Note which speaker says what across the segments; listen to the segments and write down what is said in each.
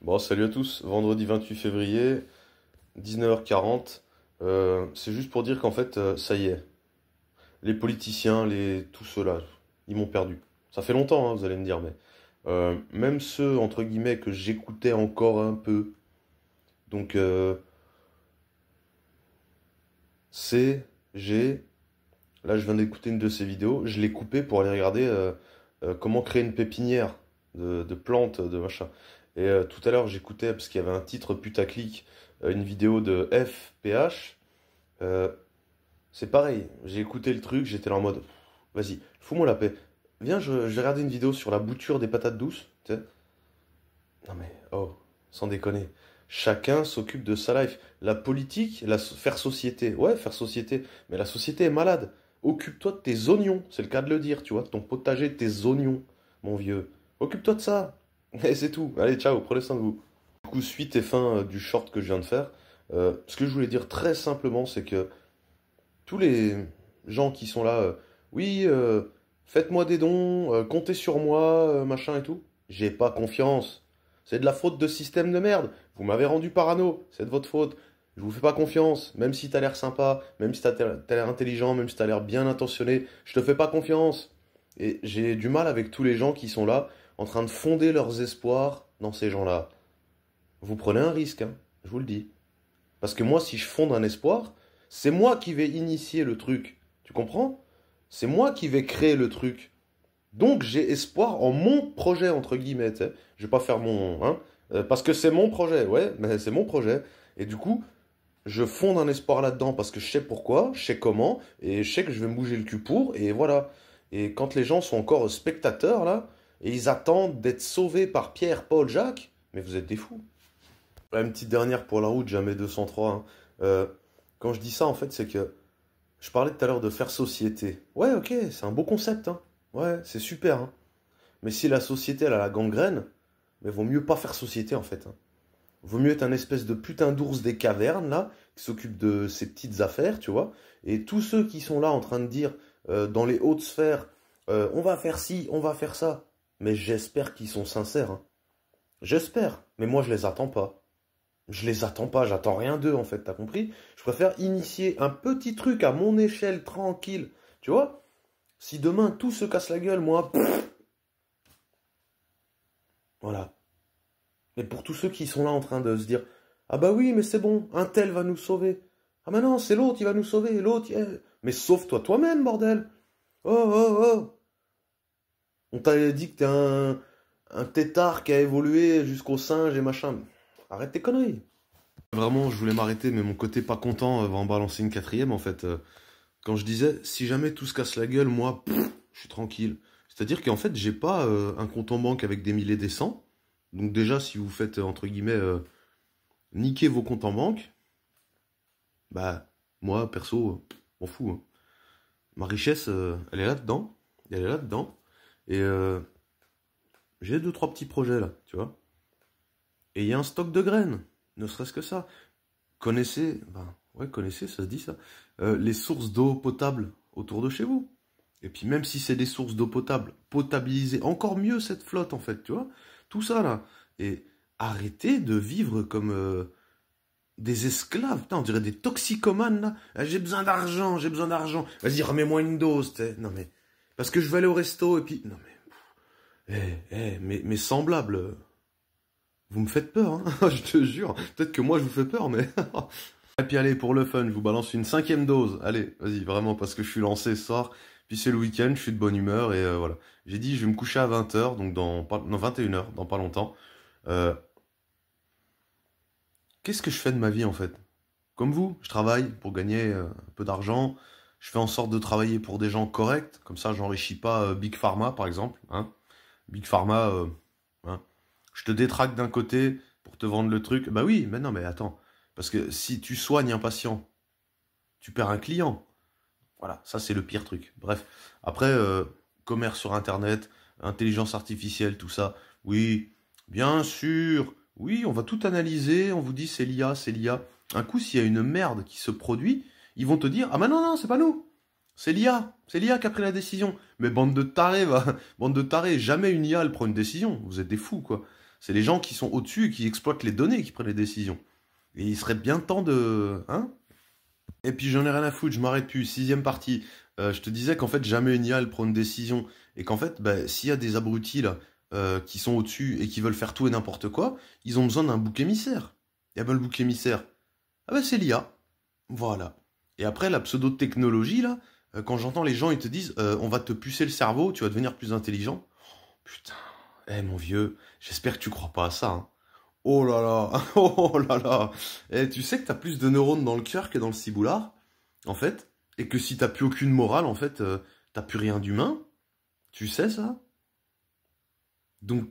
Speaker 1: Bon, salut à tous, vendredi 28 février, 19h40. C'est juste pour dire qu'en fait, ça y est, les politiciens, tous ceux-là, ils m'ont perdu. Ça fait longtemps, hein, vous allez me dire, mais même ceux, entre guillemets, que j'écoutais encore un peu. Donc, G, là je viens d'écouter une de ces vidéos, je l'ai coupé pour aller regarder comment créer une pépinière de plantes, de machin. Et tout à l'heure j'écoutais, parce qu'il y avait un titre putaclic, une vidéo de FPH. euh, c'est pareil, j'ai écouté le truc, j'étais là en mode, vas-y, fous-moi la paix. Viens, je vais regarder une vidéo sur la bouture des patates douces. Tu sais. Non mais, oh, sans déconner. Chacun s'occupe de sa life. La politique, faire société. Ouais, faire société. Mais la société est malade. Occupe-toi de tes oignons. C'est le cas de le dire, tu vois. Ton potager, tes oignons, mon vieux. Occupe-toi de ça. Et c'est tout. Allez, ciao, prenez soin de vous. Du coup, suite et fin du short que je viens de faire. Ce que je voulais dire très simplement, c'est que tous les gens qui sont là, oui, faites-moi des dons, comptez sur moi, machin et tout. J'ai pas confiance. C'est de la faute de système de merde. Vous m'avez rendu parano, c'est de votre faute. Je vous fais pas confiance, même si t'as l'air sympa, même si t'as l'air intelligent, même si t'as l'air bien intentionné, je te fais pas confiance. Et j'ai du mal avec tous les gens qui sont là, en train de fonder leurs espoirs dans ces gens-là. Vous prenez un risque, hein, je vous le dis. Parce que moi, si je fonde un espoir, c'est moi qui vais initier le truc. Tu comprends? C'est moi qui vais créer le truc. Donc j'ai espoir en mon projet, entre guillemets. Tu sais. Je vais pas faire mon... Hein, parce que c'est mon projet, ouais, mais c'est mon projet. Et du coup, je fonde un espoir là-dedans parce que je sais pourquoi, je sais comment, et je sais que je vais me bouger le cul pour, et voilà. Et quand les gens sont encore spectateurs, là, et ils attendent d'être sauvés par Pierre, Paul, Jacques, mais vous êtes des fous. Ouais, une petite dernière pour la route, jamais 203. Hein. Quand je dis ça, en fait, c'est que je parlais tout à l'heure de faire société. Ouais, ok, c'est un beau concept, hein. Ouais, c'est super, hein. Mais si la société, elle a la gangrène, mais vaut mieux pas faire société, en fait. Hein. Vaut mieux être un espèce de putain d'ours des cavernes, là, qui s'occupe de ses petites affaires, tu vois. Et tous ceux qui sont là en train de dire, dans les hautes sphères, on va faire ci, on va faire ça. Mais j'espère qu'ils sont sincères, hein. J'espère. Mais moi, je les attends pas. Je les attends pas, j'attends rien d'eux en fait, t'as compris? Je préfère initier un petit truc à mon échelle, tranquille. Tu vois? Si demain tout se casse la gueule, moi, voilà. Mais pour tous ceux qui sont là en train de se dire, ah bah oui, mais c'est bon, un tel va nous sauver. Ah bah non, c'est l'autre, il va nous sauver, l'autre, mais sauve-toi toi-même, bordel. Oh, oh, oh. On t'a dit que t'es un tétard qui a évolué jusqu'au singe et machin. Arrête tes conneries. Vraiment, je voulais m'arrêter, mais mon côté pas content va en balancer une quatrième, en fait. Quand je disais, si jamais tout se casse la gueule, moi, je suis tranquille. C'est-à-dire qu'en fait, j'ai pas un compte en banque avec des milliers des cents. Donc déjà, si vous faites, entre guillemets, niquer vos comptes en banque, bah, moi, perso, m'en fous. Hein. Ma richesse, elle est là-dedans. Elle est là-dedans. Et j'ai deux, trois petits projets, là, tu vois. Et il y a un stock de graines, ne serait-ce que ça. Connaissez, ben, ouais, connaissez, ça se dit ça, les sources d'eau potable autour de chez vous. Et puis même si c'est des sources d'eau potable, potabilisez encore mieux cette flotte en fait, tu vois. Tout ça là. Et arrêtez de vivre comme des esclaves. Putain, on dirait des toxicomanes là. Ah, j'ai besoin d'argent, j'ai besoin d'argent. Vas-y, remets-moi une dose, t'sais. Non mais, parce que je vais aller au resto et puis, non mais, mes semblables. Vous me faites peur, hein. Je te jure. Peut-être que moi je vous fais peur, mais... Et puis allez, pour le fun, je vous balance une cinquième dose. Allez, vas-y, vraiment, parce que je suis lancé ce soir. Puis c'est le week-end, je suis de bonne humeur, et voilà. J'ai dit, je vais me coucher à 20h, donc non, 21h, dans pas longtemps. Euh, Qu'est-ce que je fais de ma vie, en fait? Comme vous, je travaille pour gagner un peu d'argent. Je fais en sorte de travailler pour des gens corrects. Comme ça, j'enrichis pas Big Pharma, par exemple. Hein. Big Pharma... hein. Je te détraque d'un côté pour te vendre le truc. Bah oui, mais non, mais attends. Parce que si tu soignes un patient, tu perds un client. Voilà, ça c'est le pire truc. Bref, après, commerce sur Internet, intelligence artificielle, tout ça. Oui, bien sûr. Oui, on va tout analyser. On vous dit c'est l'IA, c'est l'IA. Un coup, s'il y a une merde qui se produit, ils vont te dire, ah bah non, non, c'est pas nous. C'est l'IA. C'est l'IA qui a pris la décision. Mais bande de tarés, va. Bande de tarés. Jamais une IA, elle prend une décision. Vous êtes des fous, quoi. C'est les gens qui sont au-dessus et qui exploitent les données qui prennent les décisions. Et il serait bien temps de... Hein? Et puis j'en ai rien à foutre, je m'arrête plus. Sixième partie. Je te disais qu'en fait, jamais une IA elle prend une décision. Et qu'en fait, bah, s'il y a des abrutis là, qui sont au-dessus et qui veulent faire tout et n'importe quoi, ils ont besoin d'un bouc émissaire. Et ben le bouc émissaire, ah ben c'est l'IA. Voilà. Et après, la pseudo-technologie, là, quand j'entends les gens, ils te disent on va te pucer le cerveau, tu vas devenir plus intelligent. Putain, mon vieux, j'espère que tu crois pas à ça, hein. Oh là là, oh là là. Tu sais que t'as plus de neurones dans le cœur que dans le ciboulard, en fait, et que si t'as plus aucune morale, en fait, t'as plus rien d'humain. Tu sais ça? Donc,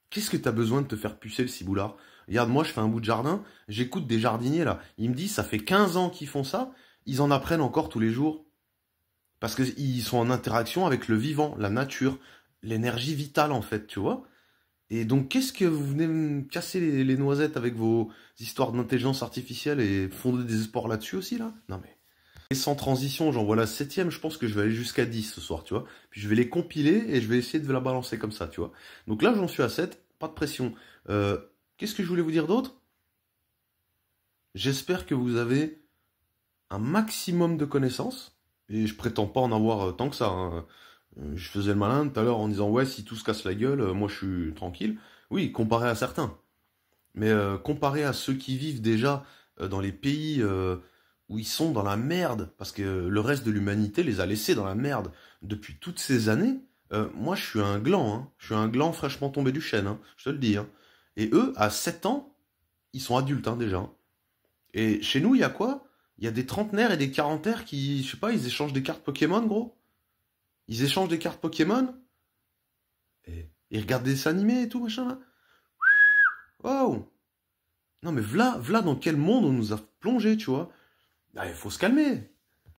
Speaker 1: qu'est-ce que t'as besoin de te faire pucer le ciboulard? Regarde, moi, je fais un bout de jardin, j'écoute des jardiniers, là. Ils me disent, ça fait 15 ans qu'ils font ça, ils en apprennent encore tous les jours. Parce qu'ils sont en interaction avec le vivant, la nature, l'énergie vitale, en fait, tu vois? Et donc, qu'est-ce que vous venez me casser les noisettes avec vos histoires d'intelligence artificielle et fonder des espoirs là-dessus aussi, là? Non, mais... Et sans transition, j'en vois la septième, je pense que je vais aller jusqu'à 10 ce soir, tu vois? Puis je vais les compiler et je vais essayer de la balancer comme ça, tu vois? Donc là, j'en suis à 7, pas de pression. Qu'est-ce que je voulais vous dire d'autre? J'espère que vous avez un maximum de connaissances, et je prétends pas en avoir tant que ça, hein. Je faisais le malin tout à l'heure en disant ouais, si tout se casse la gueule, moi je suis tranquille. Oui, comparé à certains. Mais comparé à ceux qui vivent déjà dans les pays où ils sont dans la merde, parce que le reste de l'humanité les a laissés dans la merde depuis toutes ces années, moi je suis un gland, hein. Je suis un gland fraîchement tombé du chêne, hein, je te le dis, hein. Et eux, à 7 ans, ils sont adultes hein, déjà, hein. Et chez nous, il y a quoi? Il y a des trentenaires et des quarantaires qui, je sais pas, ils échangent des cartes Pokémon, gros. Ils échangent des cartes Pokémon et ils regardent des dessins animés et tout, machin, là. Wow! Non, mais v'là dans quel monde on nous a plongé, tu vois. Ah, il faut se calmer.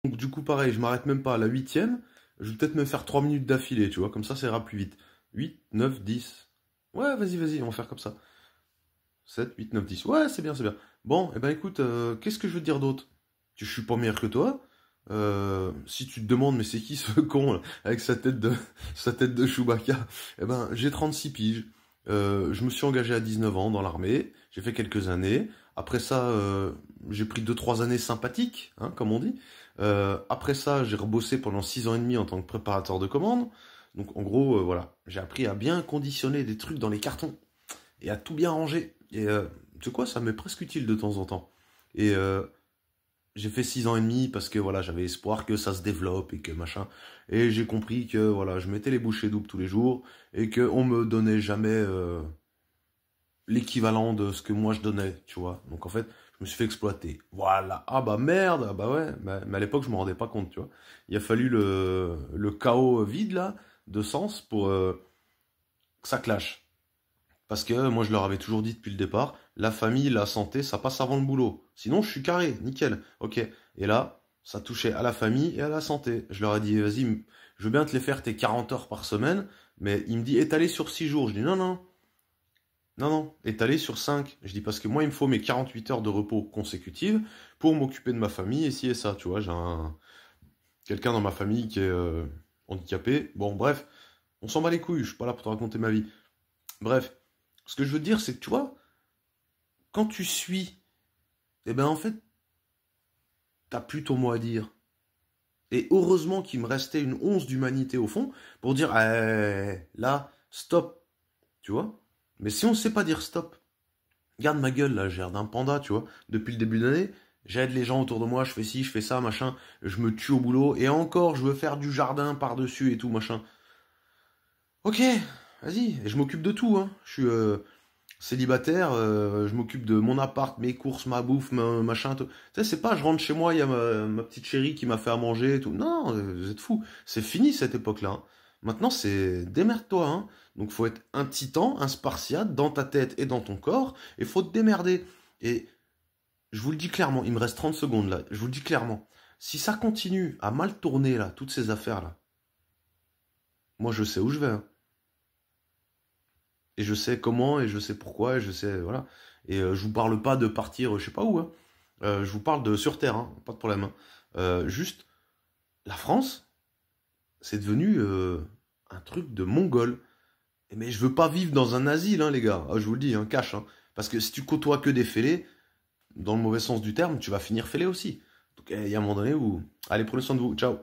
Speaker 1: Donc, du coup, pareil, je m'arrête même pas à la huitième. Je vais peut-être me faire 3 minutes d'affilée, tu vois, comme ça ira plus vite. 8, 9, 10. Ouais, vas-y, on va faire comme ça. 7, 8, 9, 10. Ouais, c'est bien, c'est bien. Bon, eh ben écoute, qu'est-ce que je veux te dire d'autre? Je suis pas meilleur que toi. Si tu te demandes, mais c'est qui ce con là, avec sa tête de Chewbacca? Eh ben, j'ai 36 piges. Je me suis engagé à 19 ans dans l'armée. J'ai fait quelques années. Après ça, j'ai pris 2-3 années sympathiques, hein, comme on dit. Après ça, j'ai rebossé pendant 6 ans et demi en tant que préparateur de commandes. Donc en gros, voilà, j'ai appris à bien conditionner des trucs dans les cartons et à tout bien ranger. Et tu sais quoi, ça m'est presque utile de temps en temps. Et j'ai fait 6 ans et demi parce que voilà, j'avais espoir que ça se développe et que machin. Et j'ai compris que voilà, je mettais les bouchées doubles tous les jours et qu'on me donnait jamais l'équivalent de ce que moi je donnais, tu vois. Donc en fait, je me suis fait exploiter. Voilà. Ah bah merde, ah bah ouais. Mais à l'époque, je me rendais pas compte, tu vois. Il a fallu le chaos vide là, de sens pour que ça clash. Parce que moi, je leur avais toujours dit depuis le départ, la famille, la santé, ça passe avant le boulot. Sinon, je suis carré, nickel. Ok. Et là, ça touchait à la famille et à la santé. Je leur ai dit, vas-y, je veux bien te les faire tes 40 heures par semaine, mais il me dit, étalé sur 6 jours. Je dis, non, étalé sur 5. Je dis, parce que moi, il me faut mes 48 heures de repos consécutives pour m'occuper de ma famille et ci et ça. Tu vois, quelqu'un dans ma famille qui est handicapé. Bon, bref, on s'en bat les couilles, je suis pas là pour te raconter ma vie. Bref. Ce que je veux dire, c'est que tu vois, quand tu suis, eh ben en fait, t'as plus ton mot à dire. Et heureusement qu'il me restait une once d'humanité au fond pour dire, là, stop, tu vois. Mais si on sait pas dire stop, regarde ma gueule là, j'ai l'air d'un panda, tu vois. Depuis le début de l'année, j'aide les gens autour de moi, je fais ci, je fais ça, machin, je me tue au boulot, et encore, je veux faire du jardin par-dessus et tout, machin. Ok, vas-y, et je m'occupe de tout, hein. Je suis célibataire, je m'occupe de mon appart, mes courses, ma bouffe, machin, tout. Tu sais, c'est pas je rentre chez moi, il y a ma petite chérie qui m'a fait à manger et tout. Non, vous êtes fous. C'est fini cette époque-là, hein. Maintenant, c'est démerde-toi, hein. Donc faut être un titan, un spartiate, dans ta tête et dans ton corps, et faut te démerder. Et je vous le dis clairement, il me reste 30 secondes là, je vous le dis clairement. Si ça continue à mal tourner là, toutes ces affaires-là, moi je sais où je vais, hein. Et je sais comment, et je sais pourquoi, et je sais, voilà. Et je vous parle pas de partir, je sais pas où, hein. Je vous parle de sur Terre, hein, pas de problème, hein. Juste, la France, c'est devenu un truc de mongol. Mais je veux pas vivre dans un asile, hein, les gars. Ah, je vous le dis, hein, cash. Hein. Parce que si tu côtoies que des fêlés, dans le mauvais sens du terme, tu vas finir fêlé aussi. Donc il y a un moment donné où... Allez, prenez soin de vous. Ciao.